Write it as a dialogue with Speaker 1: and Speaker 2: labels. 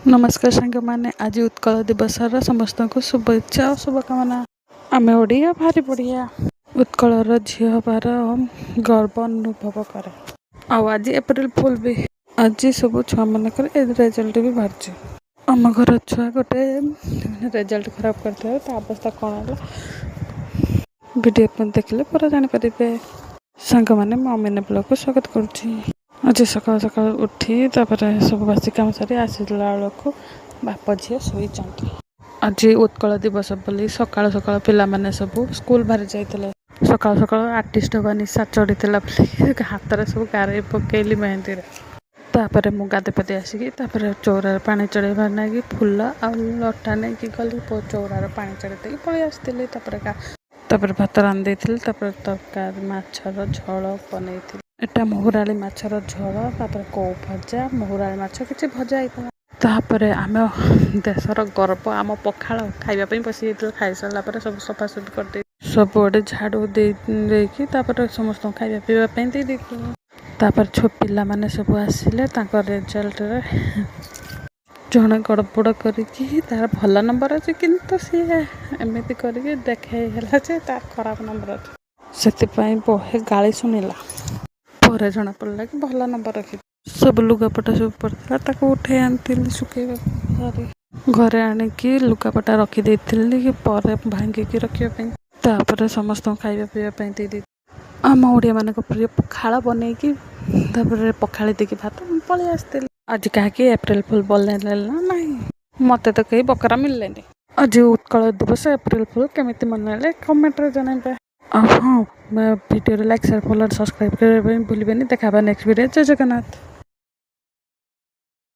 Speaker 1: नमस्कार सांग मैंने आज उत्कल दिवस समस्त को शुभेच्छा और शुभकामना। आम ओडिया भारी बढ़िया उत्कलर झी हबार गर्व अनुभव करे। आज एप्रिल फुल भी आज सब छुआ मानक रेजल्ट भी बाहर। आम घर छुआ गोटे रेजल्ट खराब करते अवस्था कौन है वीडियो देखले पूरा जानीपर। सांग मैंने मम्मी ब्लॉग को स्वागत करुँची। आज सकाल सकाल उठी सब बासी कम सारी आसला बेलू बाप झी शोई। आज उत्कल दिवस बोली सकाल सकाल पिला माने सब स्कूल बाहरी जाते। सकाल सकाल आर्टिस्ट हवा निशा चढ़ी हाथ में सब गारे पकेली मेहंदी। तापर मु गाधे पाधे आसिक चौरार पानी चढ़ाइबार ना फुल आ लटा नहीं गली चौरार पानी चढ़ी पलि आसती। भात रांधि तरकारी माछर झोल बनई। एटा महुराली माछर झोल कौ भजा महुराली माछ किसी भजा होता। आम देशर गर्व आम पखाड़ खावाई बसी खाई सारा सब सफासफी कर सब आड़े झाड़ू देपर समस्त खाଇବା पीवा छो पिला माने सब आसिले रेजल्ट जड़े गड़बड़ करके तार भल नंबर अच्छे किंतु सी एमती करके देखला तार खराब नंबर अच्छे से बहे गाली शुणिला पर जना पड़ा कि भल नंबर रखी। सब लुगापटा सब पड़ता उठे आनी सुखेबा घरे आणिकी लुगापटा रखीदे कि भांगिक रखापी समस्त खाଇବା पीवा दे। आम ओडिया मान प्रिय पखाड़ बनईकी पखाड़ी देकी भात पलि आसती। आज कहीं एप्रिल फुल बोल ना ना मत तो कहीं बकरा मिलने। आज उत्कल दिवस एप्रिल फुल केमिति मनइले कमेंट रे जनाइबे। हाँ मैं video like share follow subscribe करने भूलिए। देखा नेक्स्ट वीडियो। जय जगन्नाथ।